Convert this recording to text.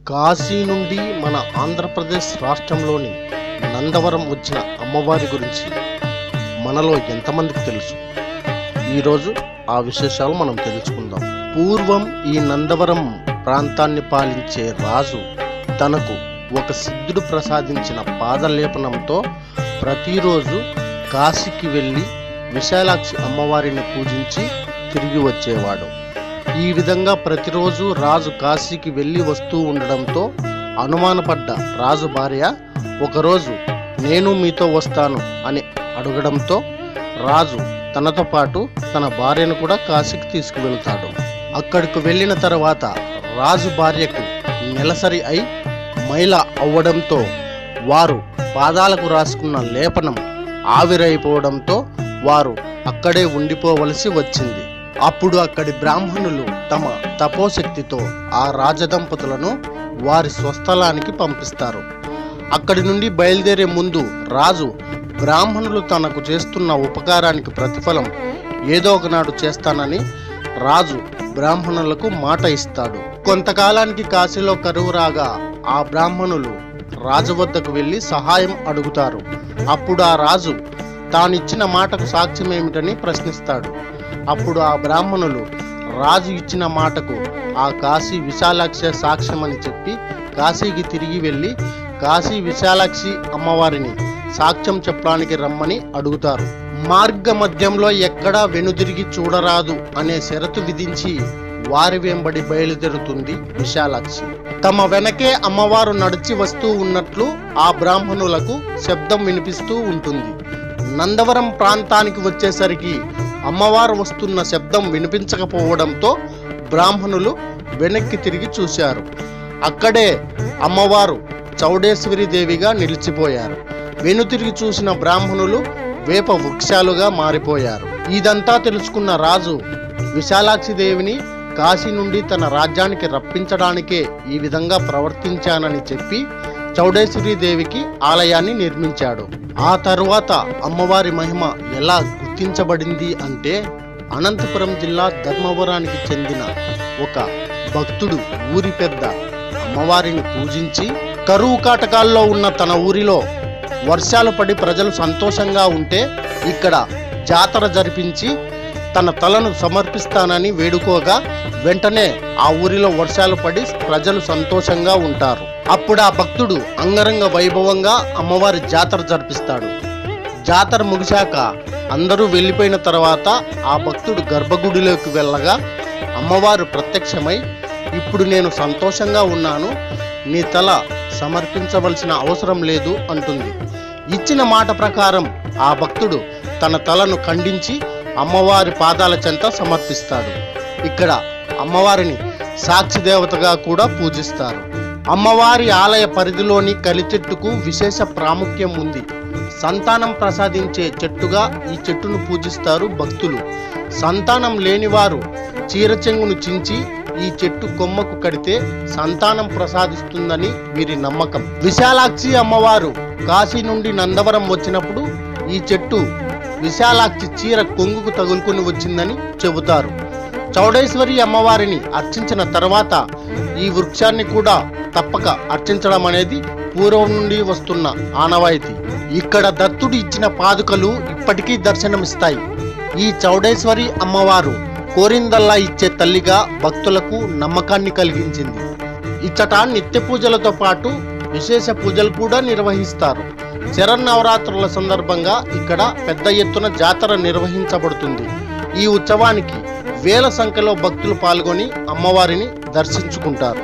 కాశీ నుండి మన ఆంధ్రప్రదేశ్ రాష్ట్రంలోని నందవరం వచ్చిన అమ్మవారి గురించి మనలో ఎంతమందికి తెలుసు? ఈరోజు ఆ విశేషాలు మనం తెలుసుకుందాం. పూర్వం ఈ నందవరం ప్రాంతాన్ని పాలించే రాజు తనకు ఒక సిద్ధుడు ప్రసాదించిన పాదలేపనంతో ప్రతిరోజు కాశీకి వెళ్ళి విశాలాక్షి అమ్మవారిని పూజించి తిరిగి వచ్చేవాడు. ఈ విధంగా ప్రతిరోజు రాజు కాశీకి వెళ్ళి వస్తూ ఉండడంతో అనుమానపడ్డ రాజు భార్య ఒకరోజు నేను మీతో వస్తాను అని అడగడంతో రాజు తనతో పాటు తన భార్యను కూడా కాశీకి తీసుకువెళ్తాడు. అక్కడికి వెళ్ళిన తర్వాత రాజు భార్యకు నెలసరి అయి మైల అవ్వడంతో వారు పాదాలకు రాసుకున్న లేపనం ఆవిరైపోవడంతో వారు అక్కడే ఉండిపోవలసి వచ్చింది. అప్పుడు అక్కడి బ్రాహ్మణులు తమ తపోశక్తితో ఆ రాజదంపతులను వారి స్వస్థలానికి పంపిస్తారు. అక్కడి నుండి బయలుదేరే ముందు రాజు బ్రాహ్మణులు తనకు చేస్తున్న ఉపకారానికి ప్రతిఫలం ఏదో ఒకనాడు చేస్తానని రాజు బ్రాహ్మణులకు మాట ఇస్తాడు. కొంతకాలానికి కాశీలో కరువు రాగా ఆ బ్రాహ్మణులు రాజు వద్దకు వెళ్ళి సహాయం అడుగుతారు. అప్పుడు ఆ రాజు తానిచ్చిన మాటకు సాక్ష్యం ఏమిటని ప్రశ్నిస్తాడు. అప్పుడు ఆ బ్రాహ్మణులు రాజు ఇచ్చిన మాటకు ఆ కాశీ విశాలాక్షి సాక్ష్యం అని చెప్పి కాశీకి తిరిగి వెళ్ళి కాశీ విశాలాక్షి అమ్మవారిని సాక్ష్యం చెప్పడానికి రమ్మని అడుగుతారు. మార్గ మధ్యంలో ఎక్కడా వెనుదిరిగి చూడరాదు అనే షరతు విధించి వారి వెంబడి బయలుదేరుతుంది విశాలాక్షి. తమ వెనకే అమ్మవారు నడిచి వస్తూ ఉన్నట్లు ఆ బ్రాహ్మణులకు శబ్దం వినిపిస్తూ ఉంటుంది. నందవరం ప్రాంతానికి వచ్చేసరికి అమ్మవారు వస్తున్న శబ్దం వినిపించకపోవడంతో బ్రాహ్మణులు వెనక్కి తిరిగి చూశారు. అక్కడే అమ్మవారు చౌడేశ్వరి దేవిగా నిలిచిపోయారు. వెనుతిరిగి చూసిన బ్రాహ్మణులు వేప వృక్షాలుగా మారిపోయారు. ఇదంతా తెలుసుకున్న రాజు విశాలాక్షి దేవిని కాశీ నుండి తన రాజ్యానికి రప్పించడానికే ఈ విధంగా ప్రవర్తించానని చెప్పి చౌడేశ్వరి దేవికి ఆలయాన్ని నిర్మించాడు. ఆ తరువాత అమ్మవారి మహిమ ఎలా గుర్తించబడింది అంటే అనంతపురం జిల్లా ధర్మవరానికి చెందిన ఒక భక్తుడు ఊరి పెద్ద అమ్మవారిని పూజించి కరువు కాటకాల్లో ఉన్న తన ఊరిలో వర్షాలు పడి ప్రజలు సంతోషంగా ఉంటే ఇక్కడ జాతర జరిపించి తన తలను సమర్పిస్తానని వేడుకోగా వెంటనే ఆ ఊరిలో వర్షాలు పడి ప్రజలు సంతోషంగా ఉంటారు. అప్పుడు ఆ భక్తుడు అంగరంగ వైభవంగా అమ్మవారి జాతర జరిపిస్తాడు. జాతర ముగిశాక అందరూ వెళ్ళిపోయిన తర్వాత ఆ భక్తుడు గర్భగుడిలోకి వెళ్ళగా అమ్మవారు ప్రత్యక్షమై ఇప్పుడు నేను సంతోషంగా ఉన్నాను, నీ తల సమర్పించవలసిన అవసరం లేదు అంటుంది. ఇచ్చిన మాట ప్రకారం ఆ భక్తుడు తన తలను ఖండించి అమ్మవారి పాదాల చెంత సమర్పిస్తాడు. ఇక్కడ అమ్మవారిని సాక్షి దేవతగా కూడా పూజిస్తారు. అమ్మవారి ఆలయ పరిధిలోని కలిచెట్టుకు విశేష ప్రాముఖ్యం ఉంది. సంతానం ప్రసాదించే చెట్టుగా ఈ చెట్టును పూజిస్తారు భక్తులు. సంతానం లేనివారు చీరచెంగును చించి ఈ చెట్టు కొమ్మకు కడితే సంతానం ప్రసాదిస్తుందని వీరి నమ్మకం. విశాలాక్షి అమ్మవారు కాశీ నుండి నందవరం వచ్చినప్పుడు ఈ చెట్టు విశాలాక్షి చీర కొంగుకు తగులుకొని వచ్చిందని చెబుతారు. చౌడేశ్వరి అమ్మవారిని అర్చించిన తర్వాత ఈ వృక్షాన్ని కూడా తప్పక అర్చించడం అనేది పూర్వం నుండి వస్తున్న ఆనవాయితీ. ఇక్కడ దత్తుడు ఇచ్చిన పాదుకలు ఇప్పటికీ దర్శనమిస్తాయి. ఈ చౌడేశ్వరి అమ్మవారు కోరిందల్లా ఇచ్చే తల్లిగా భక్తులకు నమ్మకాన్ని కలిగించింది. ఇచ్చట నిత్య పూజలతో పాటు విశేష పూజలు కూడా నిర్వహిస్తారు. శరన్నవరాత్రుల సందర్భంగా ఇక్కడ పెద్ద ఎత్తున జాతర నిర్వహించబడుతుంది. ఈ ఉత్సవానికి వేల సంఖ్యలో భక్తులు పాల్గొని అమ్మవారిని దర్శించుకుంటారు.